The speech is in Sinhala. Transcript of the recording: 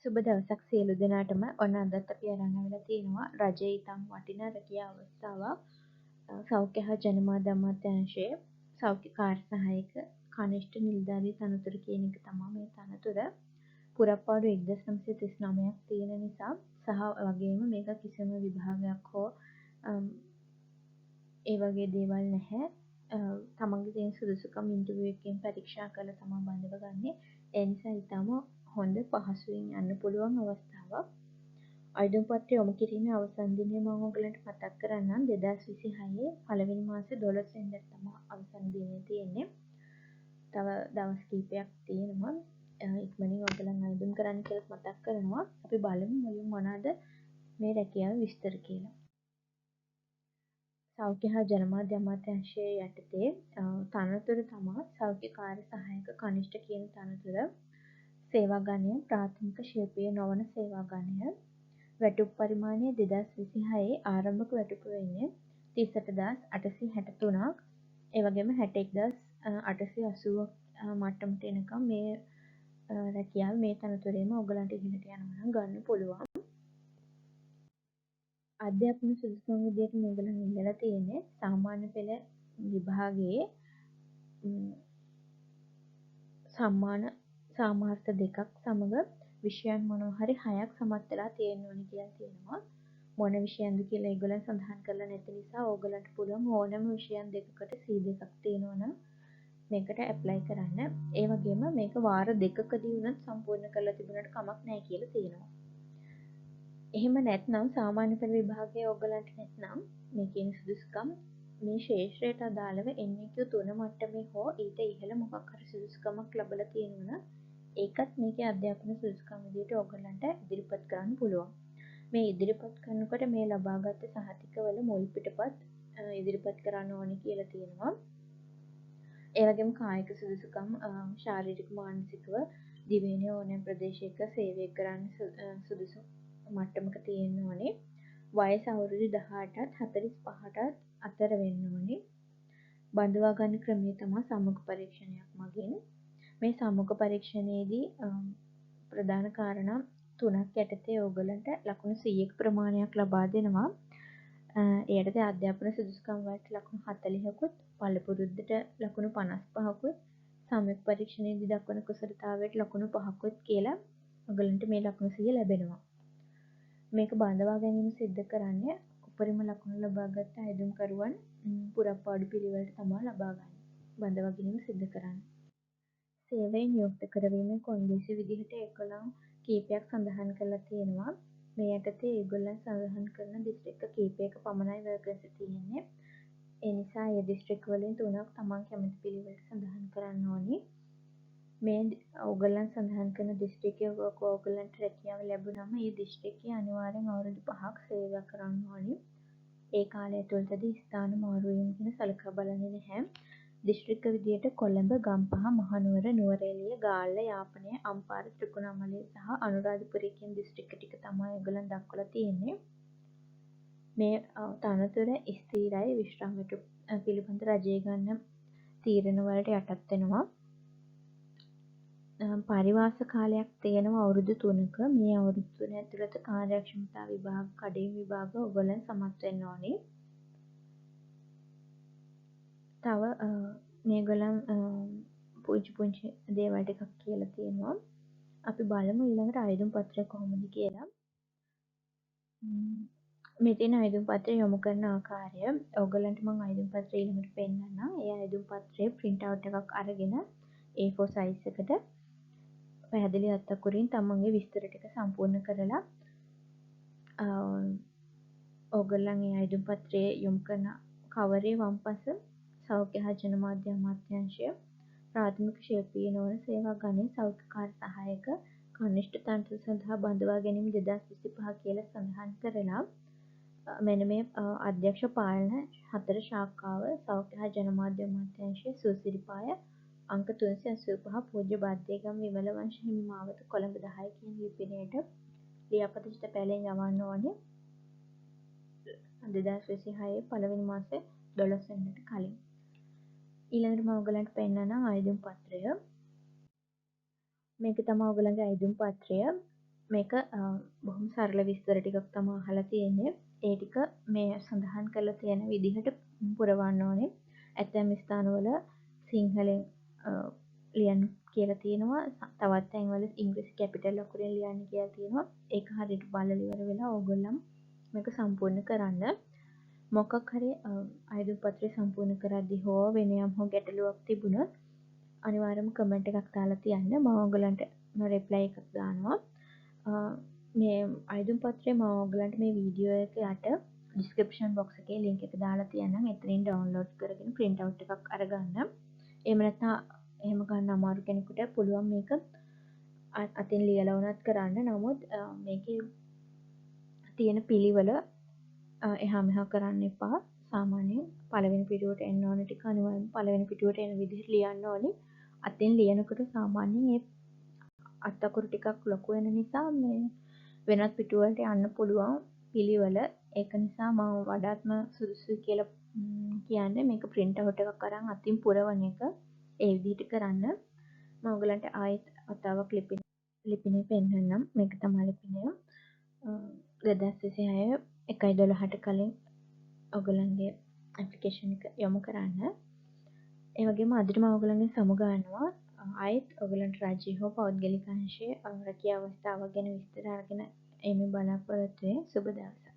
සුබ දවසක් සියලු දෙනාටම. ඔන්න අදත් අපි අරන් ආවිලා තියෙනවා රජයේ ඉතාම වටිනා රැකියා අවස්ථාවක්. සෞඛ්‍ය හා ජනමාධ්‍ය අමාත්‍යාංශයේ සෞඛ්‍ය කාර්ය සහායක කනිෂ්ඨ නිලධාරී තනතුර කියන එක තමයි මේ තනතුර. පුරප්පාඩු 1939ක් තියෙන නිසා සහ වගේම මේක කිසිම විභාගයක් හෝ ඒ වගේ දේවල් නැහැ. තමන්ගේ තියෙන සුදුසුකම් ඉන්ටර්විව් එකකින් පරීක්ෂා කරලා තමයි බඳවගන්නේ. ඒ නිසා ඊටම හොඳ පහසුවෙන් යන්න පුළුවන් අවස්ථාවක්. අයිඩම් පත්‍රය යොමු කිරීමේ අවසන් දිනය මම ඔයගලන්ට මතක් කරන්නම් 2026 පළවෙනි මාසේ 12 වෙනිදා තමයි අවසන් දිනය තියෙන්නේ. තව දවස් කිහිපයක් තියෙනවා. ඉක්මනින් ඔයගලන් අයිඩම් කරන්න කියලා මතක් කරනවා. අපි බලමු මුලින් මොනවාද මේ රැකියාව විස්තර කියලා. සෞඛ්‍ය හා ජනමාධ්‍ය අමාත්‍යාංශයේ යටතේ තනතුර තමයි සෞඛ්‍ය කාර්ය සහායක කනිෂ්ඨ කියන තනතුර. සේවා ගණය ප්‍රාථමික ශිල්පීය නොවන සේවා ගණය. වැටුප් පරිමාණය 2026 ආරම්භක වැටුප වෙන්නේ 38863ක්. ඒ වගේම 61880 මට්ටමට එනකම් මේ රැකියාව මේ තනතුරේම ඔයගලන්ට ඉගෙනට යනවා නම් ගන්න පුළුවන්. අධ්‍යාපන සුදුසුකම් විදියට මේගොල්ලන් ඉල්ලලා තියෙන්නේ සාමාන්‍ය පෙළ විභාගයේ සම්මාන සාමාර්ථ දෙකක් සමග විෂයන් මොනවා හරි 6ක් සමත් වෙලා තියෙන්න ඕනි කියලා තියෙනවා. මොන විෂයන්ද කියලා ඒගොල්ලන් සඳහන් කරලා නැති නිසා ඕගලන්ට පුළුවන් ඕනම විෂයන් දෙකකට C2ක් තියෙනවා නම් මේකට ඇප්ලයි කරන්න. ඒ වගේම මේක වාර දෙකකදී වුණත් සම්පූර්ණ කරලා තිබුණාට කමක් නැහැ කියලා තියෙනවා. එහෙම නැත්නම් සාමාන්‍ය පෙළ විභාගයේ ඕගලන්ට නැත්නම් මේ කියන සුදුසුකම් මේ ශේෂ්ත්‍රයට අදාළව NVQ 3 මට්ටමේ හෝ ඊට ඉහළ මොකක් හරි සුදුසුකමක් ලැබලා තියෙනවා නම් ඒකත් මේකේ අධ්‍යාපන සුදුසුකම් විදියට ඕගලන්ට ඉදිරිපත් කරන්න පුළුවන්. මේ ඉදිරිපත් කරනකොට මේ ලබාගත් සහතිකවල මුල් පිටපත් ඉදිරිපත් කරන්න ඕනේ කියලා තියෙනවා. ඒ වගේම කායික සුදුසුකම් ශාරීරික මානසිකව දිවයින ඕනෑම ප්‍රදේශයක සේවය කරන්න සුදුසු මට්ටමක තියෙන්න ඕනේ. වයස අවුරුදු 18ත් 45ටත් අතර වෙන්න ඕනේ. බඳවා ගන්න ක්‍රමය තමයි සම්මුඛ පරීක්ෂණයක් මගින්. මේ සම්මුඛ පරීක්ෂණයේදී ප්‍රධාන කාරණා තුනක් යටතේ ඕගලන්ට ලකුණු 100ක ප්‍රමාණයක් ලබා දෙනවා. එයට අධ්‍යාපන සුදුසුකම් වලට ලකුණු 40කුත්, පළපුරුද්දට ලකුණු 55කුත්, සම්මුඛ පරීක්ෂණයේදී දක්වන කුසලතාවයට ලකුණු 5කුත් කියලා ඕගලන්ට මේ ලකුණු 100 ලැබෙනවා. මේක බඳවා ගැනීම සිද්ධ කරන්නේ උපරිම ලකුණු ලබාගත් අයදුම්කරුවන් පුරප්පාඩු පිළිවෙලට තමයි ලබා ගන්න. බඳවා ගැනීම සිද්ධ කරන්නේ. සේවයෙන් නියුක්ත කරවීමේ කොන්දේසි විදිහට 11 කීපයක් සඳහන් කරලා තියෙනවා. මේ යටතේ ඒගොල්ලන් සඳහන් කරන දිස්ත්‍රික්ක කීපයක පමණයි වර්කර්ස් තියෙන්නේ. ඒ නිසා ඒ දිස්ත්‍රික්ක වලින් 3ක් තමන් කැමති පිළිවෙලට සඳහන් කරන්න ඕනි. මේ ඕගොල්ලන් සඳහන් කරන දිස්ත්‍රික්කයක ඕගොල්ලන්ට රැකියාව ලැබුණම ඒ දිස්ත්‍රික්කයේ අනිවාර්යෙන් අවුරුදු 5ක් සේවය කරන්න ඕනි. ඒ කාලය තුළදී ස්ථාන මාරු වීම ගැන සලකා බලන්නේ නැහැ. දිස්ත්‍රික්ක විදියට කොළඹ, ගම්පහ, මහනුවර, නුවරඑළිය, ගාල්ල, යාපනය, අම්පාර, ත්‍රිකුණාමලය සහ අනුරාධපුරය කියන දිස්ත්‍රික්ක ටික තමයි ඒගොල්ලන් දක්වලා තියෙන්නේ. මේ තනතුර ස්ථිරයි විශ්‍රාම වැටුප් පිළිබඳ රජයේ ගන්න තීරණ වලට යටත් වෙනවා. පරිවාස කාලයක් තියෙනවා අවුරුදු 3ක. මේ අවුරුදු 3 ඇතුළත කාර්යක්ෂමතා විභාග, කඩින් විභාග ඔයගොල්ලන් සමත් වෙන්න ඕනේ. තව මේගොල්ලන් පුංචි දේවල් ටිකක් කියලා තියෙනවා. අපි බලමු ඊළඟට අයදුම් පත්‍රය කොහොමද කියලා. මෙතන අයදුම් පත්‍රය යොමු කරන ආකාරය ඔයගොල්ලන්ට මම අයදුම් පත්‍රය ඊළඟට පෙන්නන්නම්. ඒ අයදුම් පත්‍රයේ print out එකක් අරගෙන A4 size එකට පැහැදිලි අත්තකුරින් තමන්ගේ විස්තර ටික සම්පූර්ණ කරලා ඕගොල්ලන් ඒ අයදුම් පත්‍රයේ යොමු කරන කවරේ වම්පස සෞඛ්‍ය හා ජනමාධ්‍ය අමාත්‍යාංශය ප්‍රාථමික ශිල්පීය නොවන සේවා ගණයේ සෞඛ්‍ය කාර්ය සහායක කනිෂ්ඨ තනතුර සඳහා බඳවා ගැනීම 2025 කියලා සඳහන් කරලා මෙන්න මේ අධ්‍යක්ෂ පාලන 4 ශාඛාව සෞඛ්‍ය හා ජනමාධ්‍ය අමාත්‍යාංශයේ සුසිරිපාය අංක 385 පූජ්‍ය බද්දේගම විමල වංශ හිමි මාවත කොළඹ 10 කියන ලිපිනයට ලියාපදිංචි පැලෙන් යවන්න ඕනේ 2026 පළවෙනි මාසේ 12 වෙනිදාට කලින්. ඊළඟට මම ඔයගලන්ට පෙන්නන්නම් අයදුම් පත්‍රය. මේක තමයි ඔයගලන්ගේ අයදුම් පත්‍රය. මේක බොහොම සරල විස්තර ටිකක් තමයි අහලා තියෙන්නේ. ඒ ටික මේ සඳහන් කරලා තියෙන විදිහට පුරවන්න ඕනේ. ඇතැම් ස්ථානවල සිංහලෙන් ලියන්න කියලා තියෙනවා. තවත් තැන්වල ඉංග්‍රීසි කැපිටල් අකුරෙන් ලියන්න කියලා තියෙනවා. ඒක හරියට බලලා ඉවර වෙලා ඕගොල්ලන් මේක සම්පූර්ණ කරන්න. මොකක් හරි අයදුම් පත්‍රය සම්පූර්ණ කරද්දී හෝ වෙන යම් හෝ ගැටලුවක් තිබුණොත් අනිවාර්යයෙන්ම කමෙන්ට් එකක් දාලා තියන්න. මම ඔයගලන්ට රිප්ලයි එකක් දානවා. මේ අයදුම් පත්‍රය මම ඔයගලන්ට මේ වීඩියෝ එක යට ඩිස්ක්‍රිප්ෂන් බොක්ස් එකේ ලින්ක් එක දාලා තියන්නම්. එතනින් ඩවුන්ලෝඩ් කරගෙන print out එකක් අරගන්න. එහෙම නැත්නම් එහෙම ගන්න අමාරු කෙනෙකුට පුළුවන් මේක අතින් ලියලා වුණත් කරන්න. නමුත් මේකේ තියෙන පිළිවෙල එහා මෙහා කරන්න එපා. සාමාන්‍යයෙන් පළවෙනි පිටුවට එන්න ඕන ටික අනිවාර්යයෙන් පළවෙනි පිටුවට එන විදිහට ලියන්න ඕනේ. අතින් ලියනකොට සාමාන්‍යයෙන් ඒ අත් අකුරු ටිකක් ලොකු වෙන නිසා මේ වෙනත් පිටුවලට යන්න පුළුවන් පිළිවෙල. ඒක නිසා මම වඩාත්ම සුදුසුයි කියලා කියන්නේ මේක print out එකක් අරන් අතින් පුරවන එක. ඒ විදිහට කරන්න. මම ඔයගලන්ට ආයෙත් වතාවක් ලිපිනේ පෙන්නන්නම්. මේක තමයි ලිපිනය. 2026 1/12ට කලින් ඔයගලන්ගේ ඇප්ලිකේෂන් එක යොමු කරන්න. ඒ වගේම අදට මම ඔයගලන්ගෙන් සමුගන්නවා. ආයෙත් ඔයගලන්ට රාජ්‍ය හෝ පෞද්ගලික අංශයේ රැකියා අවස්ථාවක් ගැන විස්තර අරගෙන එමු බලාපොරොත්තු වෙමි. සුබ දවසක්.